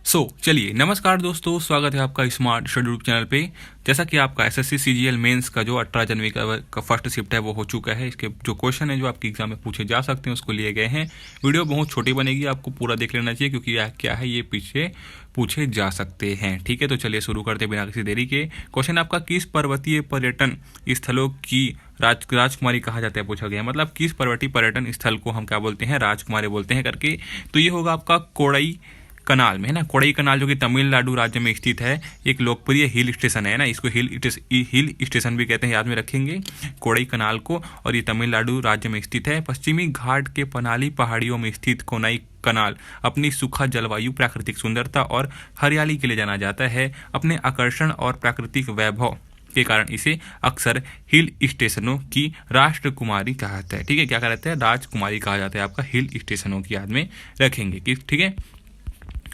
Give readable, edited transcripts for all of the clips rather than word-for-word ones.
चलिए नमस्कार दोस्तों, स्वागत है आपका स्मार्ट स्टडी ग्रुप चैनल पे। जैसा कि आपका एसएससी सीजीएल मेंस का जो 18 जनवरी का फर्स्ट शिफ्ट है वो हो चुका है। इसके जो क्वेश्चन है जो आपके एग्जाम में पूछे जा सकते हैं उसको लिए गए हैं। वीडियो बहुत छोटी बनेगी, आपको पूरा देख लेना चाहिए क्योंकि यह क्या है ये पीछे पूछे जा सकते हैं। ठीक है, तो चलिए शुरू करते हैं बिना किसी देरी के। क्वेश्चन आपका, किस पर्वतीय पर्यटन स्थलों की राजकुमारी कहा जाता है, पूछा गया। मतलब किस पर्वतीय पर्यटन स्थल को हम क्या बोलते हैं, राजकुमारी बोलते हैं करके। तो ये होगा आपका कोड़ई कनाल में, है ना। कोड़ई कनाल जो कि तमिलनाडु राज्य में स्थित है, एक लोकप्रिय हिल स्टेशन है ना। इसको हिल स्टेशन भी कहते हैं, याद में रखेंगे कोड़ई कनाल को। और ये तमिलनाडु राज्य में स्थित है। पश्चिमी घाट के पनाली पहाड़ियों में स्थित कोनाई कनाल अपनी सूखा जलवायु, प्राकृतिक सुंदरता और हरियाली के लिए जाना जाता है। अपने आकर्षण और प्राकृतिक वैभव के कारण इसे अक्सर हिल स्टेशनों की राजकुमारी कहा जाता है। ठीक है, क्या कहा जाता है, राजकुमारी कहा जाता है। आपका हिल स्टेशनों की याद में रखेंगे कि ठीक है।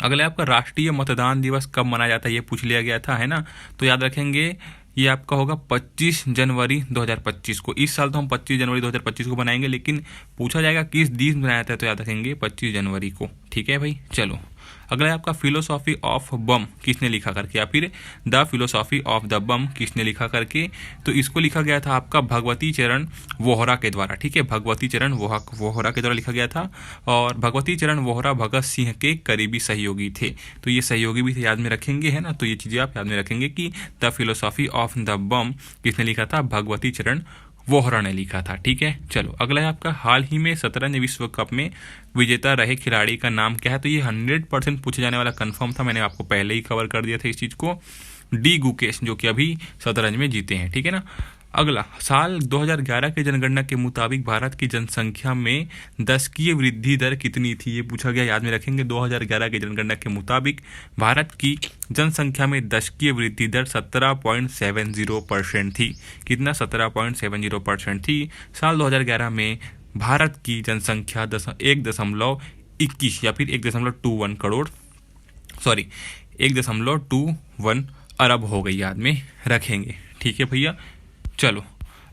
अगले आपका, राष्ट्रीय मतदान दिवस कब मनाया जाता है ये पूछ लिया गया था, है ना। तो याद रखेंगे ये आपका होगा 25 जनवरी 2025 को। इस साल तो हम 25 जनवरी 2025 को बनाएंगे, लेकिन पूछा जाएगा किस दिन बनाया जाता है तो याद रखेंगे 25 जनवरी को। ठीक है भाई, चलो अगला है आपका, फिलोसॉफी ऑफ बम किसने लिखा करके, या फिर द फिलोसॉफी ऑफ द बम किसने लिखा करके। तो इसको लिखा गया था आपका भगवती चरण वोहरा के द्वारा। ठीक है, भगवती चरण वोहरा के द्वारा लिखा गया था। और भगवती चरण वोहरा भगत सिंह के करीबी सहयोगी थे। तो ये सहयोगी भी थे, याद में रखेंगे, है ना। तो ये चीज़ें आप याद में रखेंगे कि द फिलोसॉफी ऑफ द बम किसने लिखा था, भगवती चरण वोहरा ने लिखा था। ठीक है, चलो अगला है आपका, हाल ही में शतरंज विश्व कप में विजेता रहे खिलाड़ी का नाम क्या है। तो ये 100% पूछे जाने वाला कंफर्म था, मैंने आपको पहले ही कवर कर दिया था इस चीज़ को। डी गुकेश, जो कि अभी शतरंज में जीते हैं। ठीक है ना। अगला, साल 2011 के जनगणना के मुताबिक भारत की जनसंख्या में दशकीय वृद्धि दर कितनी थी, ये पूछा गया, याद में रखेंगे। 2011 के जनगणना के मुताबिक भारत की जनसंख्या में दशकीय वृद्धि दर 17.70% थी। कितना, 17.70% थी। साल 2011 में भारत की जनसंख्या 1.21 या फिर 1.21 करोड़, सॉरी 1.21 अरब हो गई, याद में रखेंगे। ठीक है भैया, चलो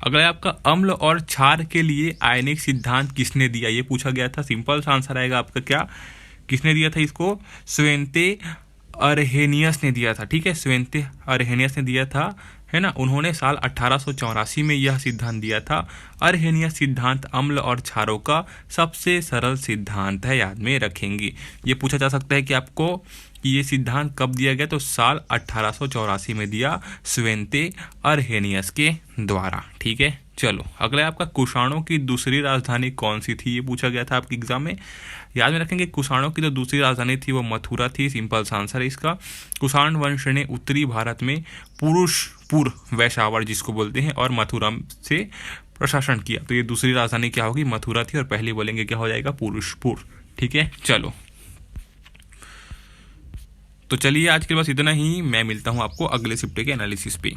अगला है आपका, अम्ल और क्षार के लिए आयनिक सिद्धांत किसने दिया, ये पूछा गया था। सिंपल सा आंसर आएगा आपका, क्या किसने दिया था इसको, स्वेंते अरहेनियस ने दिया था। ठीक है, स्वेंते अरहेनियस ने दिया था, है ना। उन्होंने साल 1884 में यह सिद्धांत दिया था। अरहेनियस सिद्धांत अम्ल और क्षारों का सबसे सरल सिद्धांत है, याद में रखेंगे। ये पूछा जा सकता है कि आपको कि ये सिद्धांत कब दिया गया, तो साल 1884 में दिया स्वेंते अरहेनियस के द्वारा। ठीक है, चलो अगला आपका, कुषाणों की दूसरी राजधानी कौन सी थी, ये पूछा गया था आपके एग्जाम में। याद में रखेंगे, कुषाणों की जो दूसरी राजधानी थी वो मथुरा थी। सिंपल सा आंसर है इसका। कुषाण वंश ने उत्तरी भारत में पुरुषपुर वैशावर जिसको बोलते हैं और मथुरा से प्रशासन किया। तो ये दूसरी राजधानी क्या होगी, मथुरा थी। और पहले बोलेंगे क्या हो जाएगा, पुरुषपुर। ठीक है, चलो तो चलिए आज के बस इतना ही। मैं मिलता हूँ आपको अगले शिफ्ट के एनालिसिस पे।